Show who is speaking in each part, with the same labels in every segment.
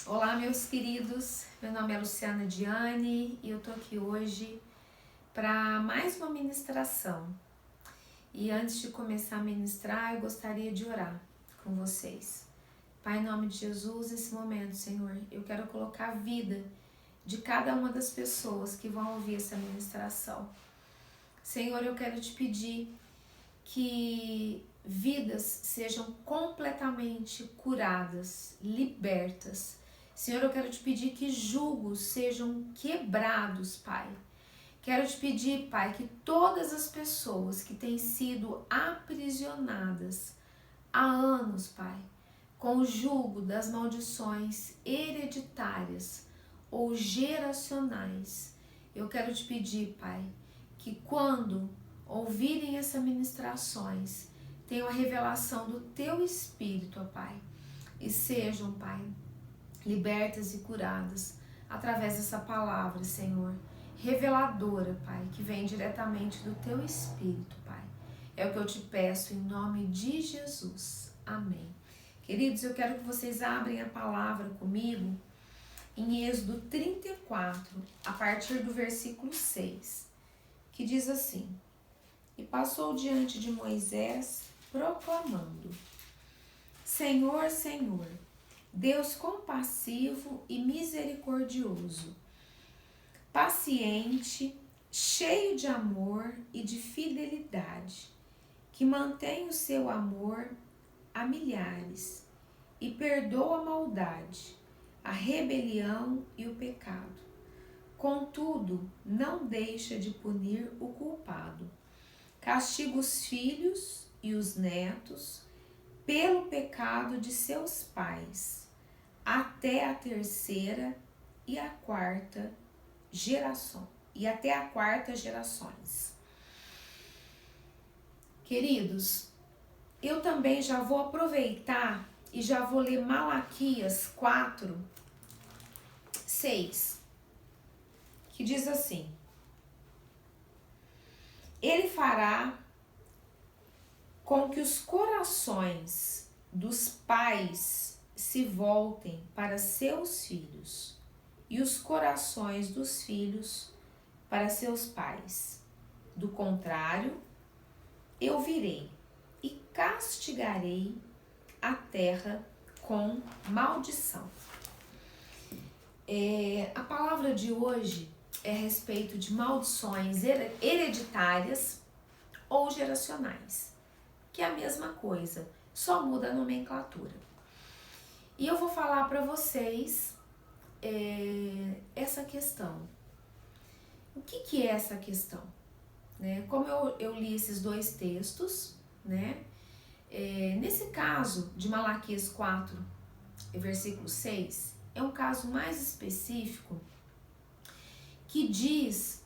Speaker 1: Olá, meus queridos. Meu nome é Luciana Diane e eu tô aqui hoje para mais uma ministração. E antes de começar a ministrar, eu gostaria de orar com vocês. Pai, em nome de Jesus, nesse momento, Senhor, eu quero colocar a vida de cada uma das pessoas que vão ouvir essa ministração. Senhor, eu quero te pedir que vidas sejam completamente curadas, libertas. Senhor, eu quero te pedir que julgos sejam quebrados, Pai. Quero te pedir, Pai, que todas as pessoas que têm sido aprisionadas há anos, Pai, com o jugo das maldições hereditárias ou geracionais, eu quero te pedir, Pai, que quando ouvirem essas ministrações, tenham a revelação do Teu Espírito, ó Pai, e sejam, Pai, libertas e curadas através dessa palavra, Senhor, reveladora, Pai, que vem diretamente do Teu Espírito, Pai. É o que eu te peço em nome de Jesus. Amém. Queridos, eu quero que vocês abrem a palavra comigo em Êxodo 34, a partir do versículo 6, que diz assim: E passou diante de Moisés, proclamando: Senhor, Senhor, Deus compassivo e misericordioso, paciente, cheio de amor e de fidelidade, que mantém o seu amor a milhares e perdoa a maldade, a rebelião e o pecado. Contudo, não deixa de punir o culpado. Castiga os filhos e os netos pelo pecado de seus pais, até a terceira e a quarta geração, e até a quarta gerações. Queridos, eu também já vou aproveitar e já vou ler Malaquias 4, 6, que diz assim: Ele fará com que os corações dos pais se voltem para seus filhos e os corações dos filhos para seus pais. Do contrário, eu virei e castigarei a terra com maldição. A palavra de hoje é a respeito de maldições hereditárias ou geracionais, que é a mesma coisa, só muda a nomenclatura. E eu vou falar para vocês essa questão. O que é essa questão? Né? Como eu li esses dois textos, né? Nesse caso de Malaquias 4, versículo 6, é um caso mais específico que diz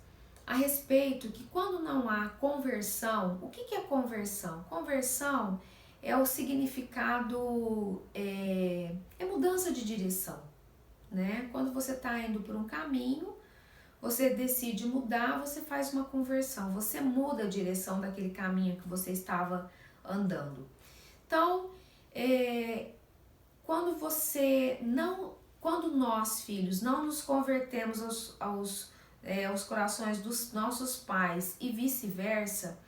Speaker 1: a respeito que quando não há conversão, o que é conversão? Conversão é o significado, é mudança de direção, né? Quando você está indo por um caminho, você decide mudar, você faz uma conversão, você muda a direção daquele caminho que você estava andando. Então, quando nós filhos não nos convertemos aos corações dos nossos pais e vice-versa,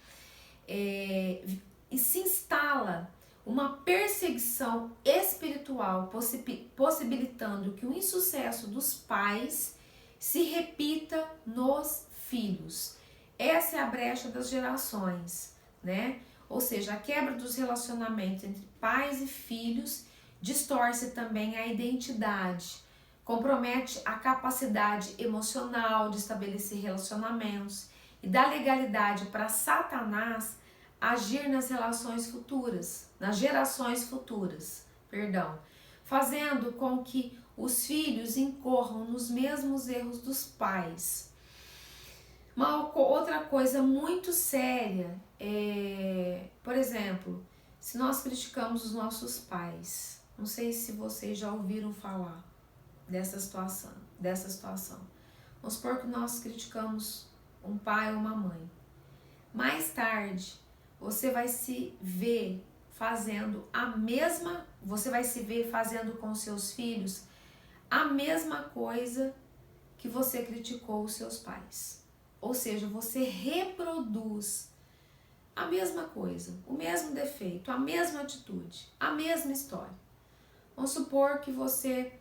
Speaker 1: e se instala uma perseguição espiritual, possibilitando que o insucesso dos pais se repita nos filhos. Essa é a brecha das gerações, né? Ou seja, a quebra dos relacionamentos entre pais e filhos distorce também a identidade, compromete a capacidade emocional de estabelecer relacionamentos e dá legalidade para Satanás agir nas relações futuras, nas gerações futuras, fazendo com que os filhos incorram nos mesmos erros dos pais. Uma outra coisa muito séria por exemplo, se nós criticamos os nossos pais, não sei se vocês já ouviram falar dessa situação. Vamos supor que nós criticamos um pai ou uma mãe. Mais tarde, você vai se ver fazendo com seus filhos a mesma coisa que você criticou os seus pais. Ou seja, você reproduz a mesma coisa, o mesmo defeito, a mesma atitude, a mesma história. Vamos supor que você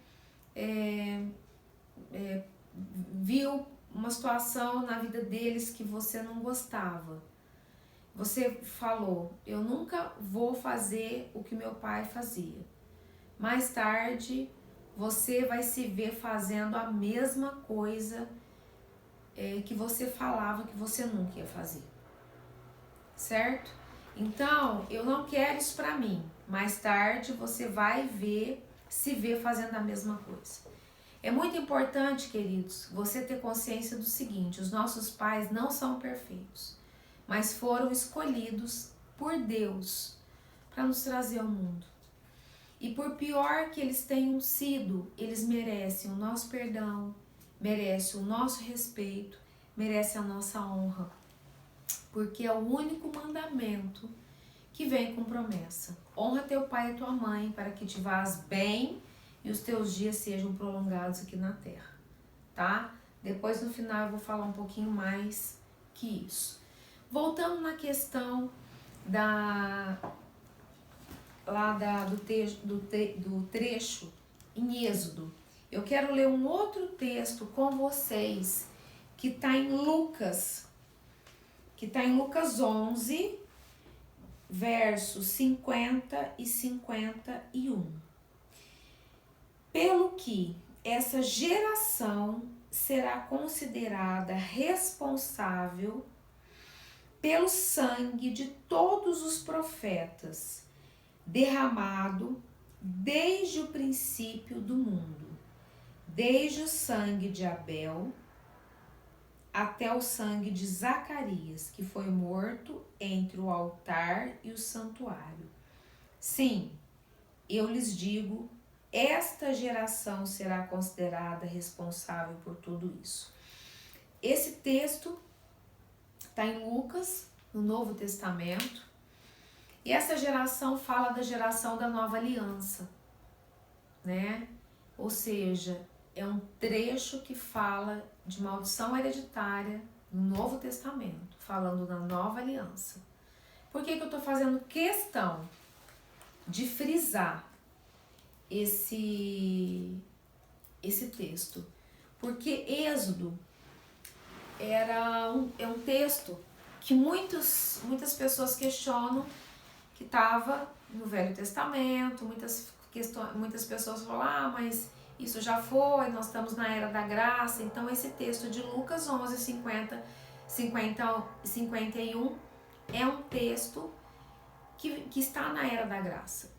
Speaker 1: viu uma situação na vida deles que você não gostava. Você falou, eu nunca vou fazer o que meu pai fazia. Mais tarde, você vai se ver fazendo a mesma coisa que você falava que você nunca ia fazer. Certo? Então, eu não quero isso pra mim. Mais tarde, você vai se ver fazendo a mesma coisa. É muito importante, queridos, você ter consciência do seguinte: os nossos pais não são perfeitos, mas foram escolhidos por Deus para nos trazer ao mundo. E por pior que eles tenham sido, eles merecem o nosso perdão, merecem o nosso respeito, merecem a nossa honra, porque é o único mandamento que vem com promessa. Honra teu pai e tua mãe para que te vás bem e os teus dias sejam prolongados aqui na terra, tá? Depois no final eu vou falar um pouquinho mais que isso. Voltando na questão do trecho em Êxodo, eu quero ler um outro texto com vocês que está em Lucas 11, versos 50 e 51. Pelo que essa geração será considerada responsável pelo sangue de todos os profetas, derramado desde o princípio do mundo, desde o sangue de Abel até o sangue de Zacarias, que foi morto entre o altar e o santuário. Sim, eu lhes digo, esta geração será considerada responsável por tudo isso. Esse texto está em Lucas, no Novo Testamento, e essa geração fala da geração da nova aliança, né? Ou seja, é um trecho que fala de maldição hereditária no Novo Testamento, falando da nova aliança. Por que eu estou fazendo questão de frisar esse texto? Porque Êxodo é um texto que muitas pessoas questionam que estava no Velho Testamento, muitas pessoas falam, mas isso já foi, nós estamos na Era da Graça. Então esse texto de Lucas 11, 50 e 51 é um texto que está na Era da Graça,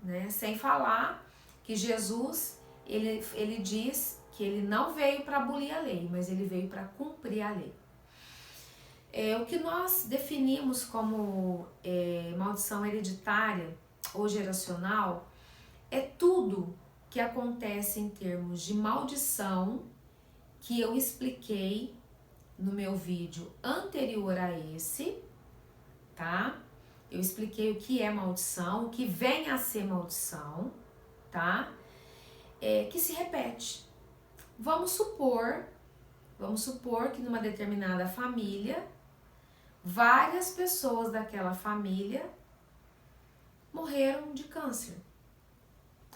Speaker 1: né? Sem falar que Jesus, ele diz que ele não veio para abolir a lei, mas ele veio para cumprir a lei. O que nós definimos como maldição hereditária ou geracional é tudo que acontece em termos de maldição, que eu expliquei no meu vídeo anterior a esse, tá? Eu expliquei o que é maldição, o que vem a ser maldição, tá? Que se repete. Vamos supor que numa determinada família, várias pessoas daquela família morreram de câncer.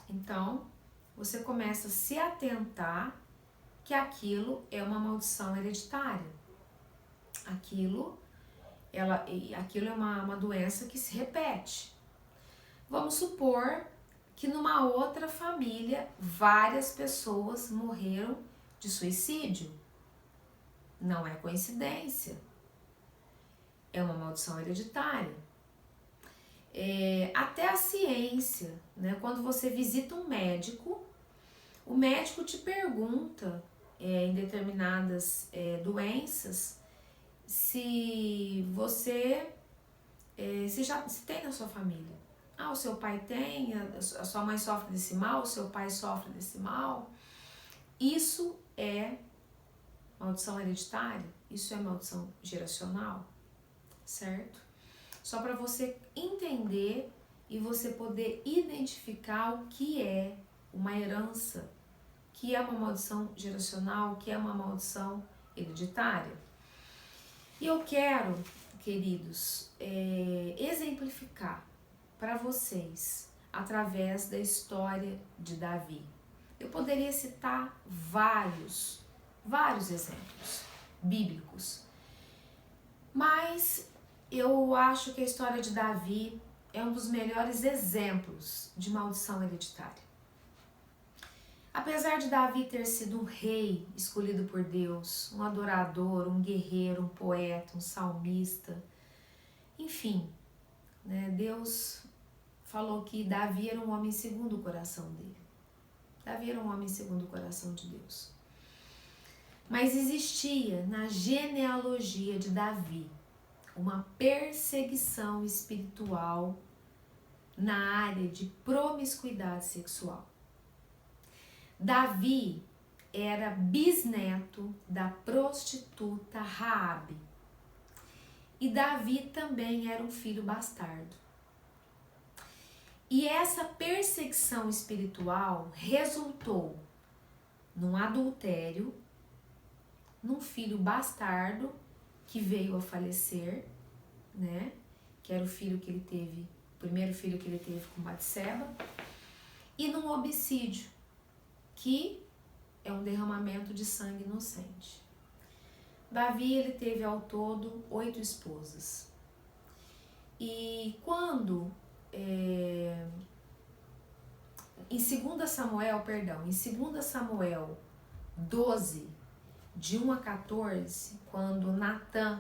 Speaker 1: Então, você começa a se atentar que aquilo é uma maldição hereditária. Aquilo é uma doença que se repete. Vamos supor que numa outra família, várias pessoas morreram de suicídio. Não é coincidência. É uma maldição hereditária. Até a ciência, né? Quando você visita um médico, o médico te pergunta em determinadas doenças se você se tem na sua família. O seu pai tem, a sua mãe sofre desse mal, o seu pai sofre desse mal. Isso é maldição hereditária, isso é maldição geracional, certo? Só para você entender e você poder identificar o que é uma herança que é uma maldição geracional, que é uma maldição hereditária. E eu quero, queridos, exemplificar para vocês através da história de Davi. Eu poderia citar vários exemplos bíblicos, mas eu acho que a história de Davi é um dos melhores exemplos de maldição hereditária. Apesar de Davi ter sido um rei escolhido por Deus, um adorador, um guerreiro, um poeta, um salmista, enfim, né, Deus falou que Davi era um homem segundo o coração dele. Davi era um homem segundo o coração de Deus. Mas existia na genealogia de Davi uma perseguição espiritual na área de promiscuidade sexual. Davi era bisneto da prostituta Raabe. E Davi também era um filho bastardo. E essa perseguição espiritual resultou num adultério, num filho bastardo que veio a falecer, né? Que era o filho que ele teve, o primeiro filho que ele teve com Batseba, e num homicídio, que é um derramamento de sangue inocente. Davi, ele teve ao todo 8 esposas. E quando em 2 Samuel 12, de 1 a 14, quando Natã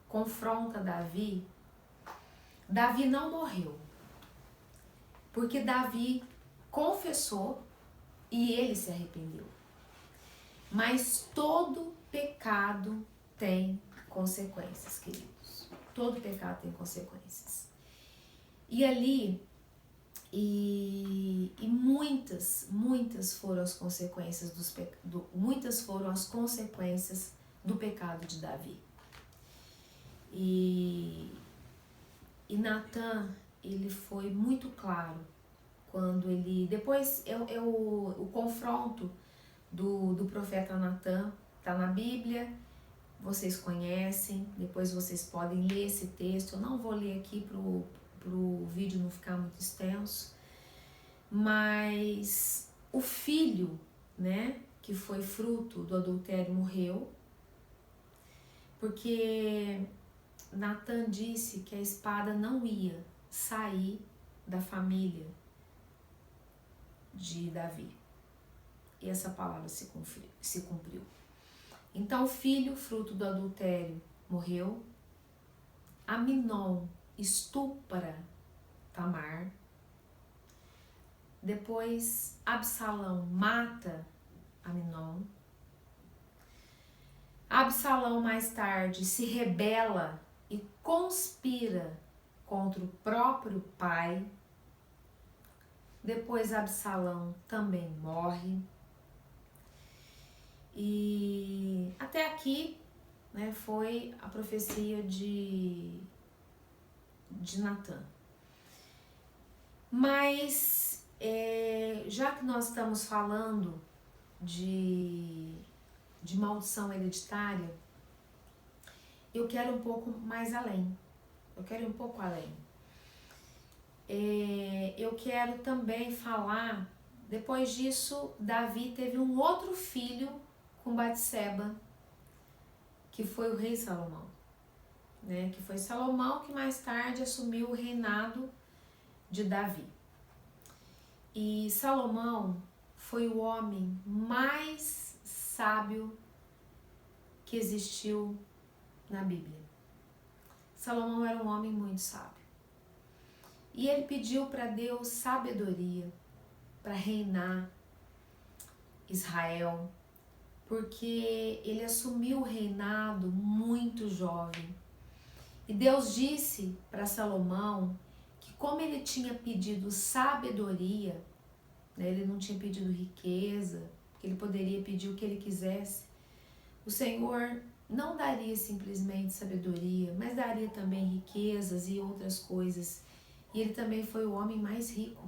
Speaker 1: confronta Davi, Davi não morreu, porque Davi confessou e ele se arrependeu. Mas todo pecado tem consequências, queridos. Todo pecado tem consequências. E ali, muitas foram as consequências muitas foram as consequências do pecado de Davi. E Natã, ele foi muito claro quando ele, depois o confronto do profeta Natã está na Bíblia, vocês conhecem, depois vocês podem ler esse texto. Eu não vou ler aqui pro vídeo não ficar muito extenso, mas o filho, né, que foi fruto do adultério morreu, porque Natã disse que a espada não ia sair da família de Davi. E essa palavra se cumpriu. Então o filho, fruto do adultério, morreu. Aminon estupra Tamar. Depois Absalão mata Aminon. Absalão mais tarde se rebela e conspira contra o próprio pai. Depois Absalão também morre. E até aqui, né, foi a profecia de Natã. Mas já que nós estamos falando de maldição hereditária, eu quero um pouco mais além. Eu quero ir um pouco além. Eu quero também falar, depois disso, Davi teve um outro filho com Batseba, que foi o rei Salomão, né? Que foi Salomão que mais tarde assumiu o reinado de Davi. E Salomão foi o homem mais sábio que existiu na Bíblia. Salomão era um homem muito sábio. E ele pediu para Deus sabedoria para reinar Israel, porque ele assumiu o reinado muito jovem. E Deus disse para Salomão que, como ele tinha pedido sabedoria, né, ele não tinha pedido riqueza, que ele poderia pedir o que ele quisesse, o Senhor não daria simplesmente sabedoria, mas daria também riquezas e outras coisas. E ele também foi o homem mais rico,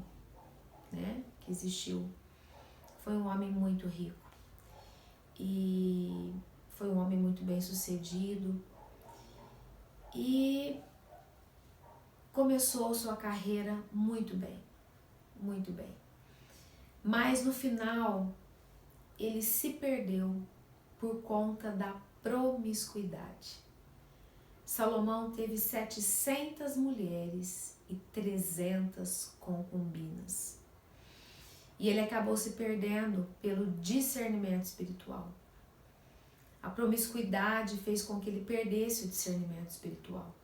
Speaker 1: né, que existiu. foi um homem muito rico e foi um homem muito bem sucedido e começou sua carreira muito bem, muito bem. Mas no final ele se perdeu por conta da promiscuidade. Salomão teve 700 mulheres e 300 concubinas. E ele acabou se perdendo pelo discernimento espiritual. A promiscuidade fez com que ele perdesse o discernimento espiritual.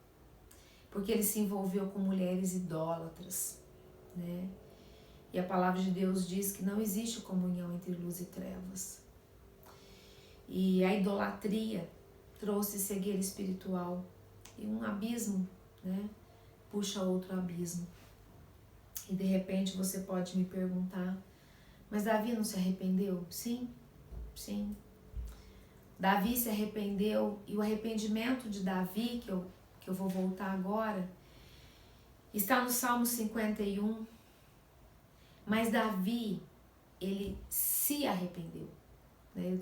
Speaker 1: Porque ele se envolveu com mulheres idólatras, né? E a palavra de Deus diz que não existe comunhão entre luz e trevas. E a idolatria trouxe cegueira espiritual. E um abismo, né, puxa outro abismo. E de repente você pode me perguntar, mas Davi não se arrependeu? Sim, sim. Davi se arrependeu e o arrependimento de Davi, que eu vou voltar agora, está no Salmo 51. Mas Davi, ele se arrependeu. Né?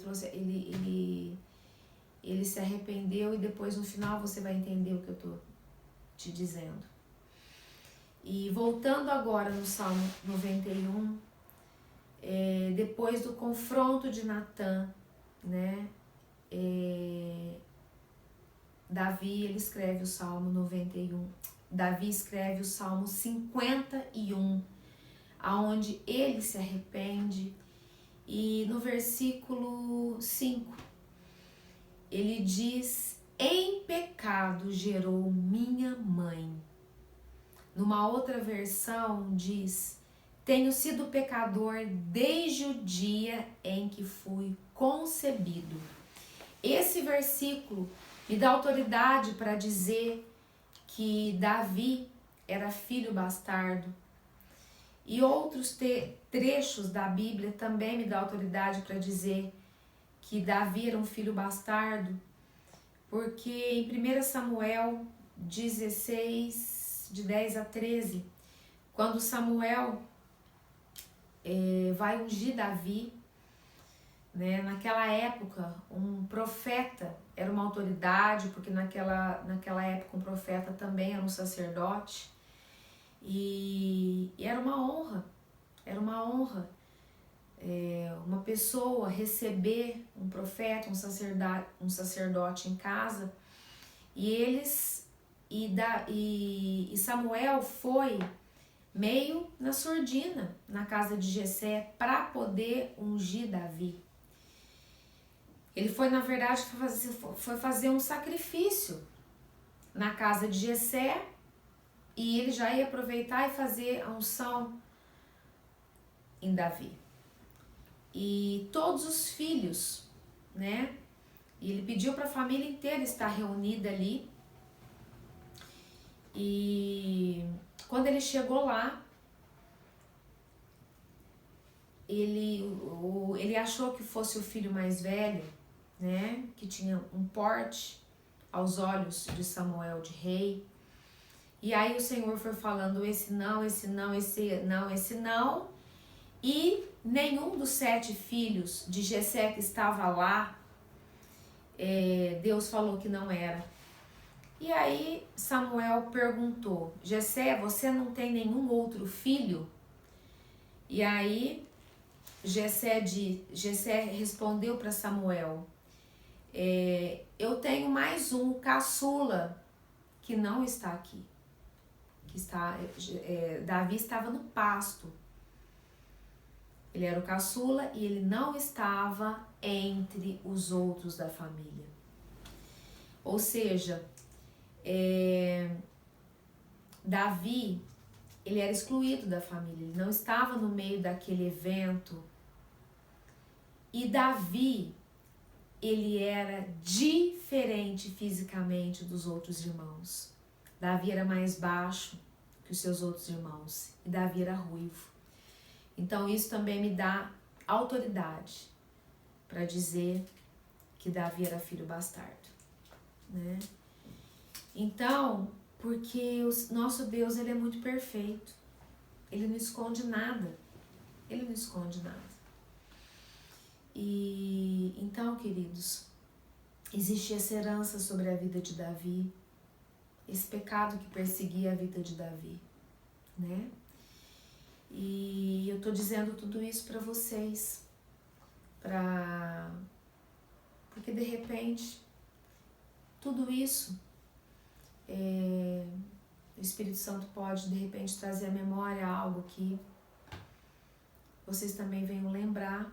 Speaker 1: Ele se arrependeu e depois no final você vai entender o que eu estou te dizendo. E voltando agora no Salmo 91, depois do confronto de Natã, né? Davi, ele escreve o Salmo 91. Davi escreve o Salmo 51, aonde ele se arrepende. E no versículo 5, ele diz: em pecado gerou minha mãe. Numa outra versão diz: tenho sido pecador desde o dia em que fui concebido. Esse versículo me dá autoridade para dizer que Davi era filho bastardo. E outros trechos da Bíblia também me dá autoridade para dizer que Davi era um filho bastardo, porque em 1 Samuel 16, de 10 a 13, quando Samuel vai ungir Davi, né, naquela época um profeta era uma autoridade, porque naquela época um profeta também era um sacerdote, e era uma honra uma pessoa receber um profeta, um sacerdote em casa. E Samuel foi meio na surdina na casa de Jessé para poder ungir Davi. Ele foi, na verdade, foi fazer um sacrifício na casa de Jessé, e ele já ia aproveitar e fazer a unção em Davi. E todos os filhos, né? E ele pediu para a família inteira estar reunida ali. E quando ele chegou lá, ele achou que fosse o filho mais velho, né? Que tinha um porte aos olhos de Samuel, de rei. E aí o Senhor foi falando: esse não, esse não, esse não, esse não. E nenhum dos 7 filhos de Jessé que estava lá, Deus falou que não era. E aí Samuel perguntou: Jessé, você não tem nenhum outro filho? E aí Jessé respondeu para Samuel: eu tenho mais um, o caçula, que não está aqui. Davi estava no pasto. Ele era o caçula e ele não estava entre os outros da família. Ou seja, Davi, ele era excluído da família, ele não estava no meio daquele evento. E Davi, ele era diferente fisicamente dos outros irmãos. Davi era mais baixo que os seus outros irmãos, e Davi era ruivo. Então isso também me dá autoridade para dizer que Davi era filho bastardo, né? Então, porque o nosso Deus, ele é muito perfeito. Ele não esconde nada. Ele não esconde nada. E então, queridos, existe essa herança sobre a vida de Davi, esse pecado que perseguia a vida de Davi, né? E eu tô dizendo tudo isso para vocês, porque de repente tudo isso o Espírito Santo pode de repente trazer à memória algo que vocês também venham lembrar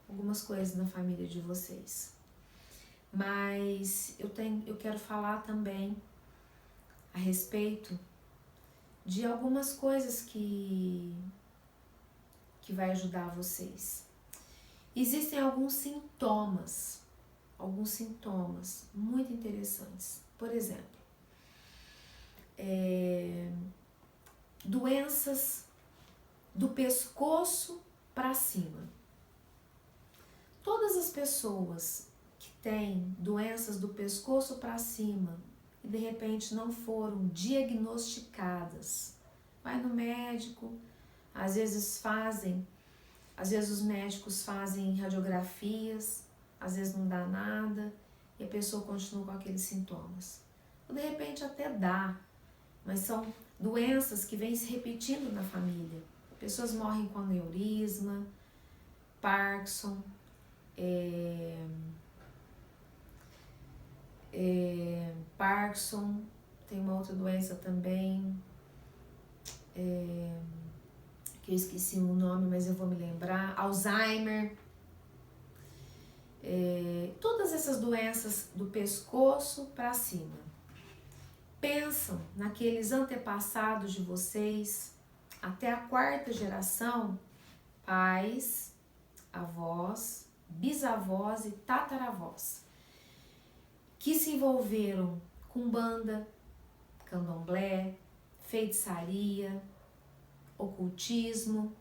Speaker 1: algumas coisas na família de vocês. Mas eu quero falar também a respeito de algumas coisas que vai ajudar vocês. Existem alguns sintomas muito interessantes. Por exemplo, doenças do pescoço para cima. Todas as pessoas que têm doenças do pescoço para cima e de repente não foram diagnosticadas, vai no médico, às vezes os médicos fazem radiografias, às vezes não dá nada e a pessoa continua com aqueles sintomas. Ou de repente até dá, mas são doenças que vêm se repetindo na família. Pessoas morrem com aneurisma, Parkinson, Parkinson, tem uma outra doença também, que eu esqueci o nome, mas eu vou me lembrar, Alzheimer, todas essas doenças do pescoço para cima. Pensam naqueles antepassados de vocês, até a 4ª geração, pais, avós, bisavós e tataravós, que se envolveram com umbanda, candomblé, feitiçaria, ocultismo,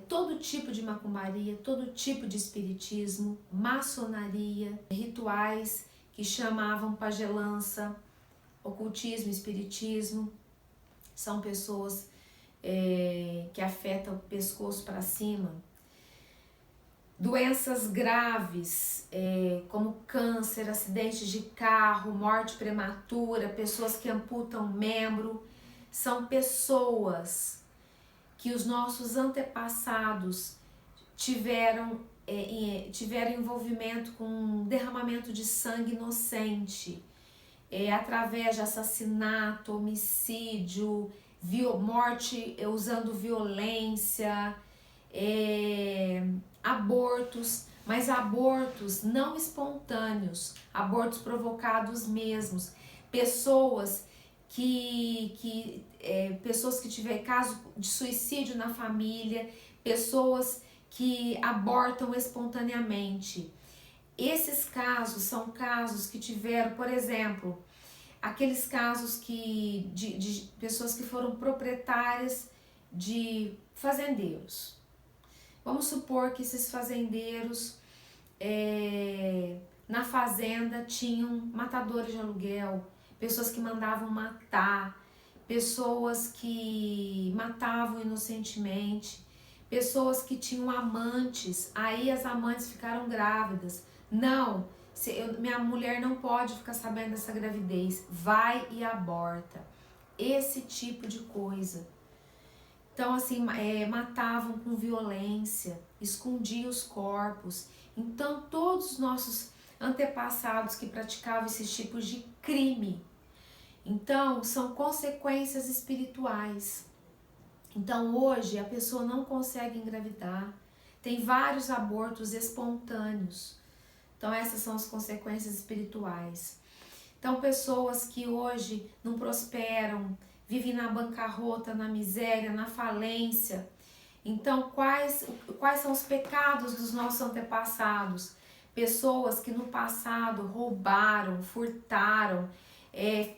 Speaker 1: todo tipo de macumbaria, todo tipo de espiritismo, maçonaria, rituais que chamavam pagelança, ocultismo, espiritismo. São pessoas que afetam o pescoço para cima. Doenças graves, como câncer, acidentes de carro, morte prematura, pessoas que amputam membro, são pessoas que os nossos antepassados tiveram envolvimento com derramamento de sangue inocente, através de assassinato, homicídio, morte usando violência, abortos, mas abortos não espontâneos, abortos provocados mesmos, pessoas que tiveram caso de suicídio na família, pessoas que abortam espontaneamente. Esses casos são casos que tiveram, por exemplo, aqueles casos de pessoas que foram proprietárias de fazendeiros. Vamos supor que esses fazendeiros na fazenda tinham matadores de aluguel, pessoas que mandavam matar, pessoas que matavam inocentemente, pessoas que tinham amantes, aí as amantes ficaram grávidas. Não, minha mulher não pode ficar sabendo dessa gravidez, vai e aborta. Esse tipo de coisa. Então, assim, matavam com violência, escondiam os corpos. Então, todos os nossos antepassados que praticavam esses tipos de crime, então, são consequências espirituais. Então, hoje, a pessoa não consegue engravidar, tem vários abortos espontâneos. Então, essas são as consequências espirituais. Então, pessoas que hoje não prosperam, vivem na bancarrota, na miséria, na falência. Então, quais são os pecados dos nossos antepassados? Pessoas que no passado roubaram, furtaram,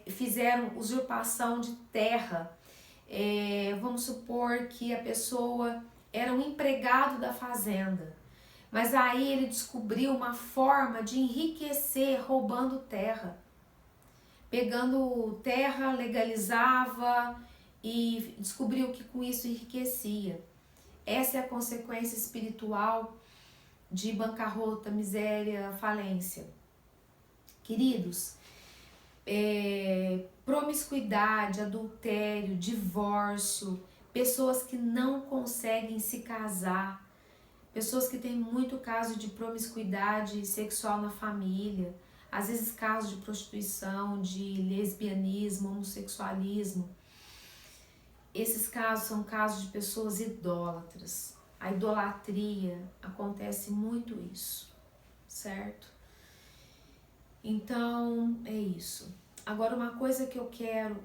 Speaker 1: fizeram usurpação de terra. Vamos supor que a pessoa era um empregado da fazenda, mas aí ele descobriu uma forma de enriquecer roubando terra. Pegando terra, legalizava e descobriu que com isso enriquecia. Essa é a consequência espiritual de bancarrota, miséria, falência. Queridos, promiscuidade, adultério, divórcio, pessoas que não conseguem se casar, pessoas que têm muito caso de promiscuidade sexual na família, às vezes casos de prostituição, de lesbianismo, homossexualismo. Esses casos são casos de pessoas idólatras. A idolatria, acontece muito isso, certo? Então, é isso. Agora, uma coisa que eu quero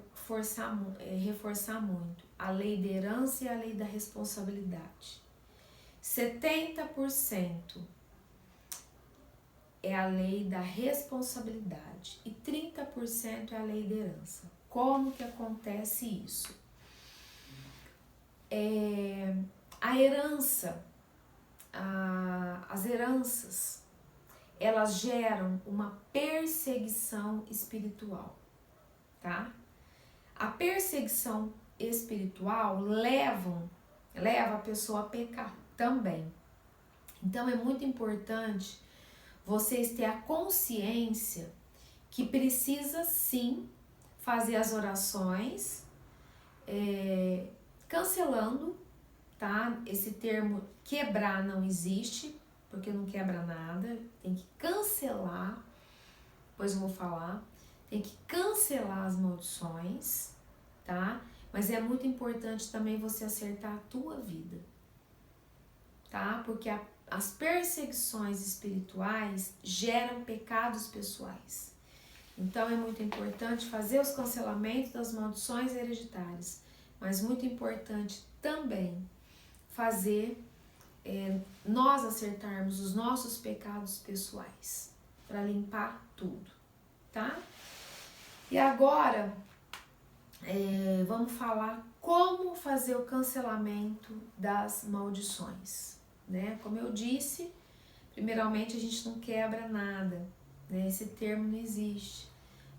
Speaker 1: reforçar muito, a lei da herança e a lei da responsabilidade. 70% é a lei da responsabilidade e 30% é a lei da herança. Como que acontece isso? A herança, as heranças, elas geram uma perseguição espiritual, tá? A perseguição espiritual leva a pessoa a pecar também. Então é muito importante vocês terem a consciência que precisa sim fazer as orações, cancelando, tá? Esse termo quebrar não existe, porque não quebra nada, tem que cancelar, depois eu vou falar, tem que cancelar as maldições, tá? Mas é muito importante também você acertar a tua vida, tá? Porque as perseguições espirituais geram pecados pessoais. Então é muito importante fazer os cancelamentos das maldições hereditárias, mas muito importante também fazer nós acertarmos os nossos pecados pessoais, para limpar tudo, tá? E agora, vamos falar como fazer o cancelamento das maldições, né? Como eu disse, primeiramente a gente não quebra nada, né? Esse termo não existe,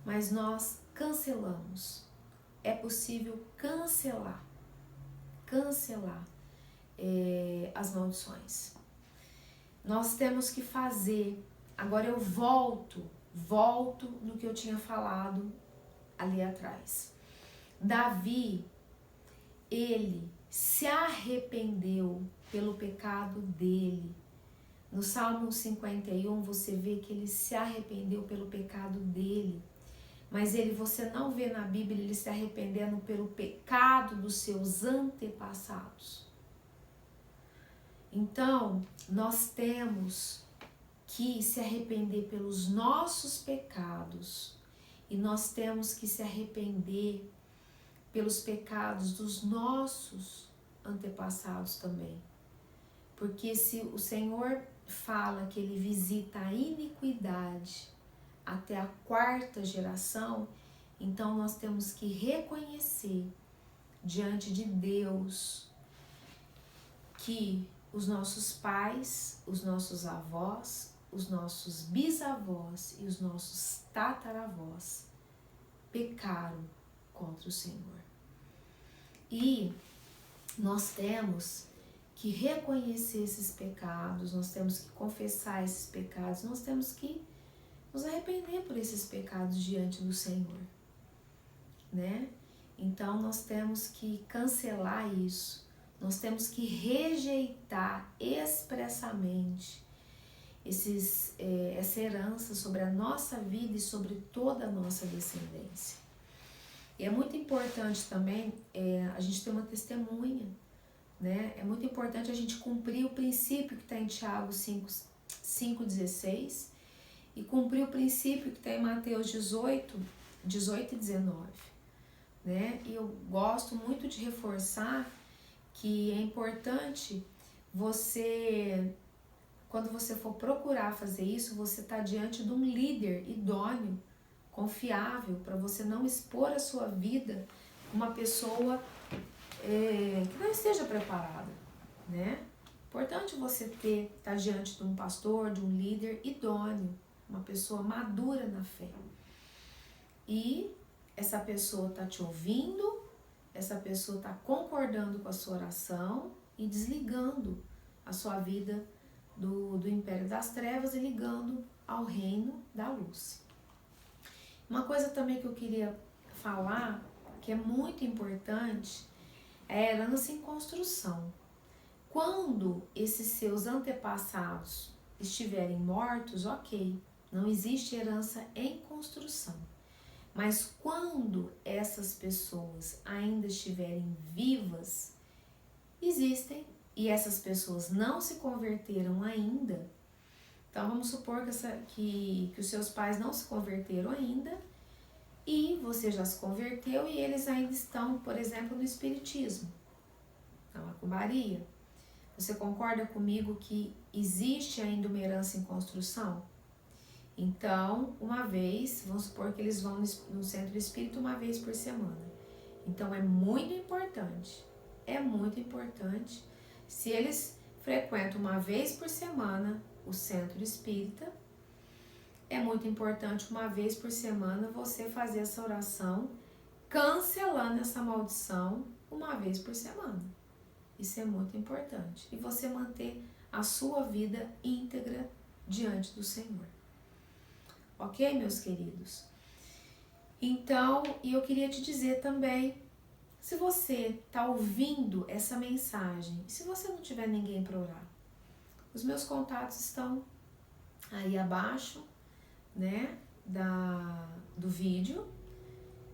Speaker 1: mas nós cancelamos. É possível cancelar as maldições. Nós temos que fazer. Agora eu volto no que eu tinha falado ali atrás. Davi, ele se arrependeu pelo pecado dele. No Salmo 51 você vê que ele se arrependeu pelo pecado dele. Mas você não vê na Bíblia ele se arrependendo pelo pecado dos seus antepassados. Então, nós temos que se arrepender pelos nossos pecados e nós temos que se arrepender pelos pecados dos nossos antepassados também. Porque se o Senhor fala que ele visita a iniquidade até a 4ª geração, então nós temos que reconhecer diante de Deus que os nossos pais, os nossos avós, os nossos bisavós e os nossos tataravós pecaram contra o Senhor. E nós temos que reconhecer esses pecados, nós temos que confessar esses pecados, nós temos que nos arrepender por esses pecados diante do Senhor, né? Então nós temos que cancelar isso, nós temos que rejeitar expressamente essa herança sobre a nossa vida e sobre toda a nossa descendência. E é muito importante também a gente ter uma testemunha, né? É muito importante a gente cumprir o princípio que está em Tiago 5,16 e cumprir o princípio que está em Mateus 18 e 19, né? E eu gosto muito de reforçar que é importante você, quando você for procurar fazer isso, você está diante de um líder idôneo, confiável, para você não expor a sua vida com uma pessoa que não esteja preparada, né? Importante você estar diante de um pastor, de um líder idôneo, uma pessoa madura na fé. E essa pessoa está te ouvindo, essa pessoa está concordando com a sua oração e desligando a sua vida do império das trevas e ligando ao reino da luz. Uma coisa também que eu queria falar, que é muito importante, é a herança em construção. Quando esses seus antepassados estiverem mortos, ok, não existe herança em construção. Mas quando essas pessoas ainda estiverem vivas, existem, e essas pessoas não se converteram ainda. Então vamos supor que os seus pais não se converteram ainda e você já se converteu e eles ainda estão, por exemplo, no espiritismo, na macumbaria. Você concorda comigo que existe ainda uma herança em construção? Então, uma vez, vamos supor que eles vão no centro espírita uma vez por semana. Então, é muito importante, se eles frequentam uma vez por semana o centro espírita, é muito importante uma vez por semana você fazer essa oração, cancelando essa maldição uma vez por semana. Isso é muito importante. E você manter a sua vida íntegra diante do Senhor. Ok, meus queridos? Então, e eu queria te dizer também, se você está ouvindo essa mensagem, se você não tiver ninguém para orar, os meus contatos estão aí abaixo, né, do vídeo.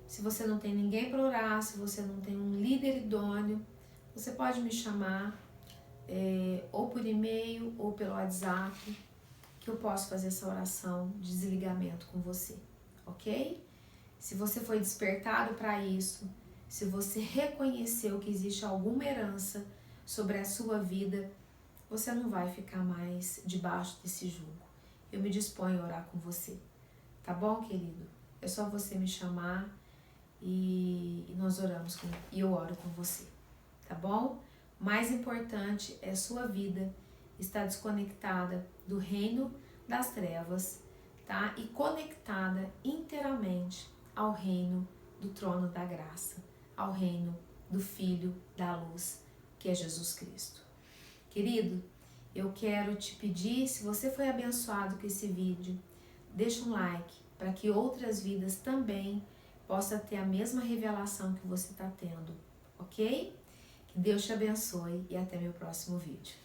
Speaker 1: Se você não tem ninguém para orar, se você não tem um líder idôneo, você pode me chamar ou por e-mail ou pelo WhatsApp, que eu posso fazer essa oração de desligamento com você, ok? Se você foi despertado para isso, se você reconheceu que existe alguma herança sobre a sua vida, você não vai ficar mais debaixo desse jugo. Eu me disponho a orar com você, tá bom, querido? É só você me chamar e nós oramos e eu oro com você, tá bom? Mais importante é a sua vida estar desconectada do reino das trevas, tá? E conectada inteiramente ao reino do trono da graça, ao reino do Filho da luz, que é Jesus Cristo. Querido, eu quero te pedir, se você foi abençoado com esse vídeo, deixa um like para que outras vidas também possam ter a mesma revelação que você está tendo, ok? Que Deus te abençoe e até meu próximo vídeo.